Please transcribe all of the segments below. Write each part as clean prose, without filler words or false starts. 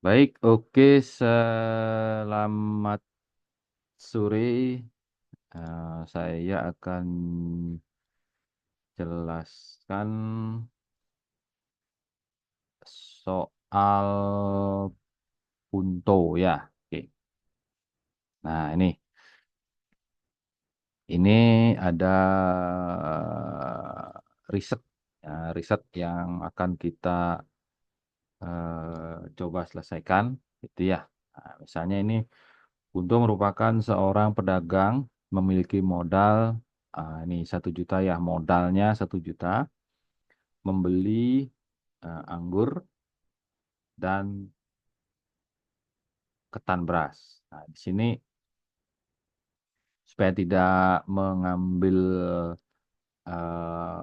Baik, oke, selamat sore. Saya akan jelaskan soal punto ya. Oke. Nah, ini ada riset riset yang akan kita coba selesaikan itu ya. Nah, misalnya ini Punto merupakan seorang pedagang memiliki modal ini 1 juta ya, modalnya 1 juta, membeli anggur dan ketan beras. Nah, di sini supaya tidak mengambil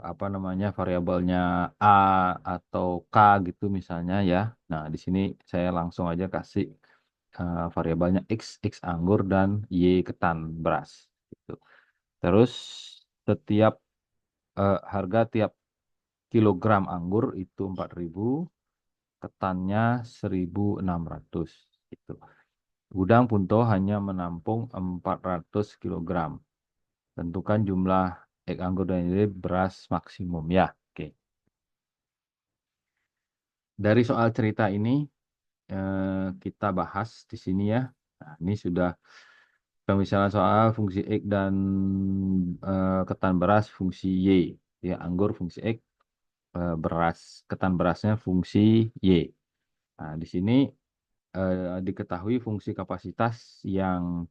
apa namanya variabelnya A atau K gitu misalnya ya. Nah, di sini saya langsung aja kasih variabelnya X anggur dan Y ketan beras gitu. Terus setiap harga tiap kilogram anggur itu 4.000, ketannya 1.600 gitu. Gudang Punto hanya menampung 400 kilogram. Tentukan jumlah ek anggur dan ini beras maksimum ya. Oke. Dari soal cerita ini kita bahas di sini ya. Nah, ini sudah pemisahan soal fungsi X dan ketan beras fungsi Y. Ya, anggur fungsi X, beras, ketan berasnya fungsi Y. Nah, di sini diketahui fungsi kapasitas yang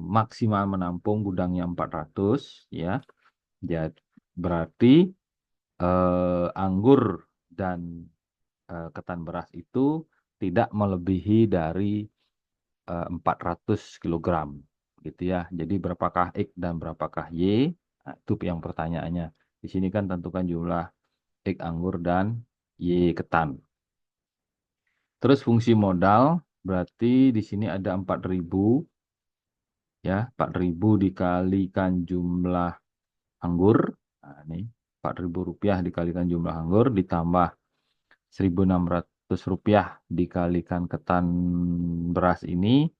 maksimal menampung gudangnya 400 ya. Jadi berarti anggur dan ketan beras itu tidak melebihi dari 400 kilogram gitu ya. Jadi berapakah X dan berapakah Y? Nah, itu yang pertanyaannya. Di sini kan tentukan jumlah X anggur dan Y ketan. Terus fungsi modal berarti di sini ada 4.000 ya, 4.000 dikalikan jumlah anggur. Nah, ini Rp4.000 dikalikan jumlah anggur ditambah Rp1.600 dikalikan ketan beras ini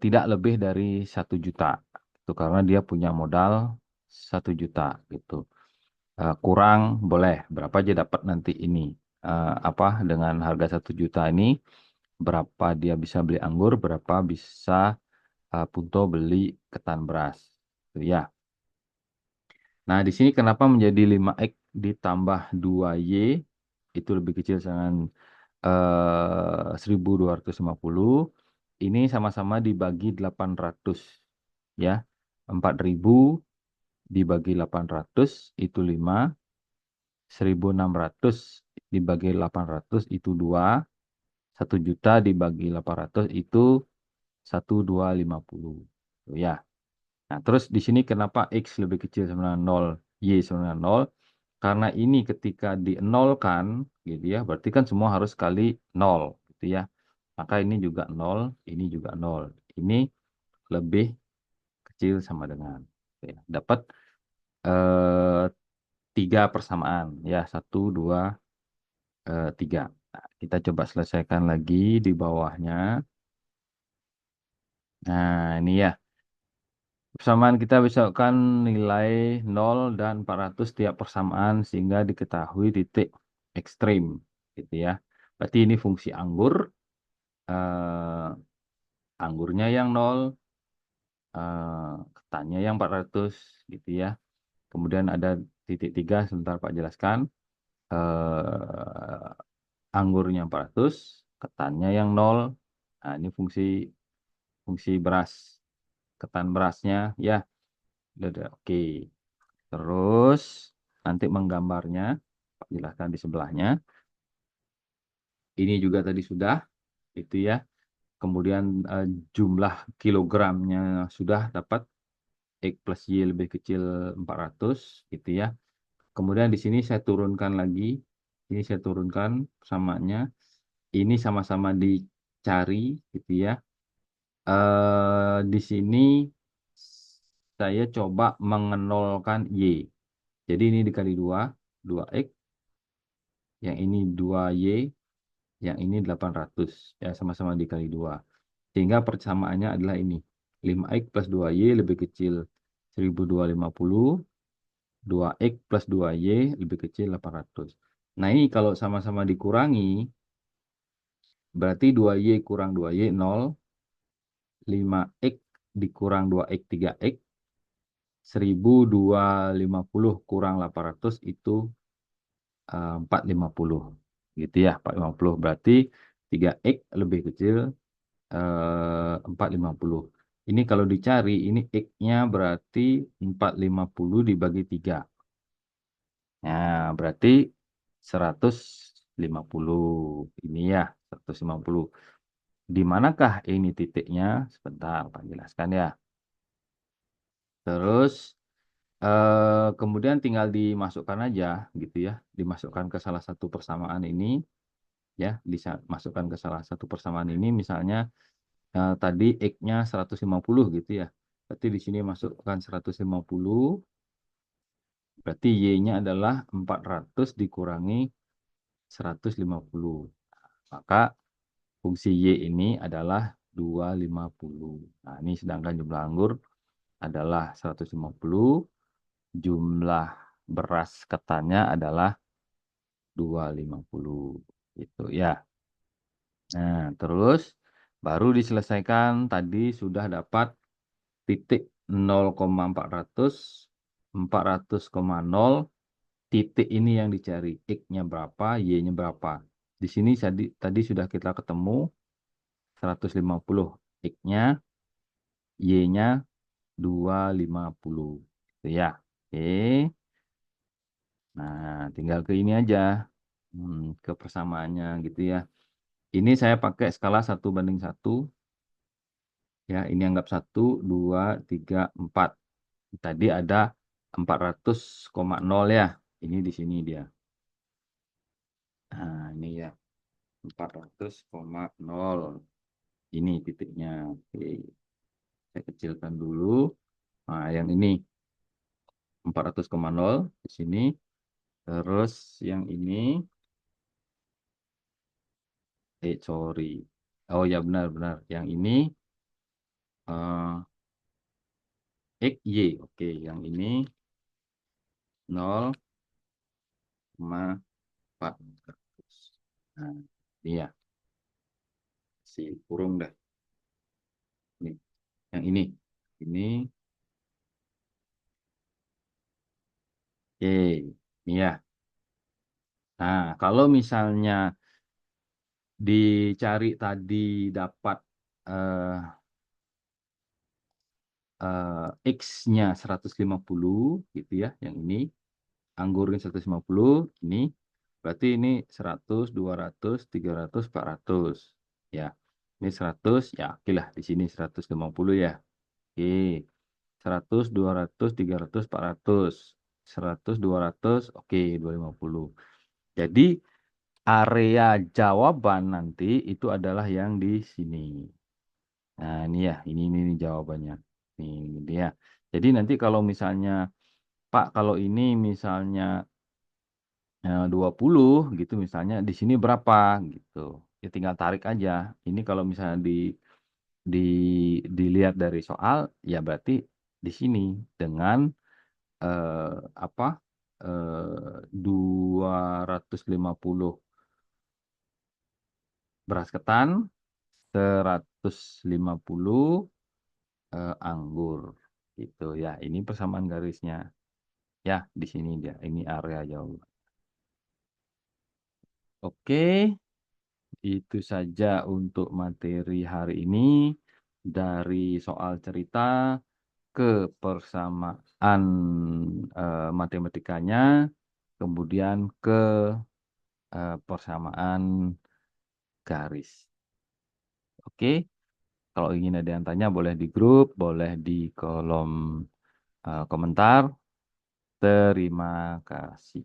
tidak lebih dari 1 juta. Itu karena dia punya modal 1 juta gitu. Kurang boleh berapa aja dapat nanti ini. Apa dengan harga 1 juta ini berapa dia bisa beli anggur, berapa bisa Punto beli ketan beras. Itu ya. Nah, di sini kenapa menjadi 5X ditambah 2Y itu lebih kecil dengan 1.250. Ini sama-sama dibagi 800 ya. 4.000 dibagi 800 itu 5. 1.600 dibagi 800 itu 2. 1 juta dibagi 800 itu 1.250. Tuh ya. Nah, terus di sini kenapa X lebih kecil sama dengan 0, Y sama dengan 0? Karena ini ketika di-nolkan, gitu ya, berarti kan semua harus kali 0, gitu ya. Maka ini juga 0, ini juga 0. Ini lebih kecil sama dengan. Oke, dapat eh, 3 persamaan, ya, 1, 2, 3. Nah, kita coba selesaikan lagi di bawahnya. Nah, ini ya. Persamaan kita misalkan nilai 0 dan 400 tiap persamaan sehingga diketahui titik ekstrim gitu ya. Berarti ini fungsi anggur, eh, anggurnya yang 0, ketannya yang 400 gitu ya. Kemudian ada titik 3 sebentar Pak jelaskan. Eh, anggurnya 400, ketannya yang 0. Nah, ini fungsi fungsi beras, ketan berasnya ya. Udah, oke. Terus nanti menggambarnya, Pak jelaskan di sebelahnya. Ini juga tadi sudah, itu ya. Kemudian jumlah kilogramnya sudah dapat X plus Y lebih kecil 400, gitu ya. Kemudian di sini saya turunkan lagi, ini saya turunkan samanya. Ini sama-sama dicari, gitu ya. Di sini saya coba mengenolkan Y. Jadi ini dikali 2, 2X yang ini 2Y, yang ini 800. Ya, sama-sama dikali 2. Sehingga persamaannya adalah ini. 5X plus 2Y lebih kecil 1250. 2X plus 2Y lebih kecil 800. Nah, ini kalau sama-sama dikurangi, berarti 2Y kurang 2Y 0. 5X dikurang 2X 3X. 1250 kurang 800 itu 450. Gitu ya, 450. Berarti 3X lebih kecil 450. Ini kalau dicari, ini X-nya berarti 450 dibagi 3. Nah, berarti 150. Ini ya, 150. Di manakah ini titiknya? Sebentar, Pak jelaskan ya. Terus, kemudian tinggal dimasukkan aja, gitu ya. Dimasukkan ke salah satu persamaan ini, ya. Dimasukkan ke salah satu persamaan ini, misalnya tadi X-nya 150 gitu ya. Berarti di sini masukkan 150, berarti Y-nya adalah 400 dikurangi 150. Maka fungsi Y ini adalah 250. Nah, ini sedangkan jumlah anggur adalah 150, jumlah beras ketannya adalah 250. Gitu ya. Nah, terus baru diselesaikan, tadi sudah dapat titik 0,400, 400,0, titik ini yang dicari. X-nya berapa, Y-nya berapa. Di sini tadi sudah kita ketemu 150 X-nya, Y-nya 250. Itu ya. Oke. Nah, tinggal ke ini aja. Ke persamaannya gitu ya. Ini saya pakai skala 1:1. Ya, ini anggap 1, 2, 3, 4. Tadi ada 400,0 ya. Ini di sini dia. Nah, ini ya. 400,0. Ini titiknya. Oke. Saya kecilkan dulu. Nah, yang ini 400,0 di sini. Terus yang ini, sorry. Oh ya, benar-benar. Yang ini X, Y. Oke, yang ini 0,400. Nah, ini ya. Si kurung dah. Ini. Yang ini. Ini. Oke. Ini ya. Nah, kalau misalnya dicari tadi dapat eh, X-nya 150 gitu ya, yang ini anggurnya 150, ini berarti ini 100, 200, 300, 400 ya. Ini 100 ya, oke lah di sini 150 ya. Oke. 100, 200, 300, 400. 100, 200, oke 250. Jadi area jawaban nanti itu adalah yang di sini. Nah, ini ya, ini jawabannya. Ini dia. Jadi nanti kalau misalnya, Pak, kalau ini misalnya 20 gitu misalnya, di sini berapa gitu. Ya tinggal tarik aja. Ini kalau misalnya di dilihat dari soal, ya berarti di sini dengan eh, apa? 250 beras ketan, 150 anggur. Gitu ya. Ini persamaan garisnya. Ya, di sini dia. Ini area jauh. Oke, itu saja untuk materi hari ini. Dari soal cerita ke persamaan matematikanya, kemudian ke persamaan garis. Oke, kalau ingin ada yang tanya boleh di grup, boleh di kolom komentar. Terima kasih.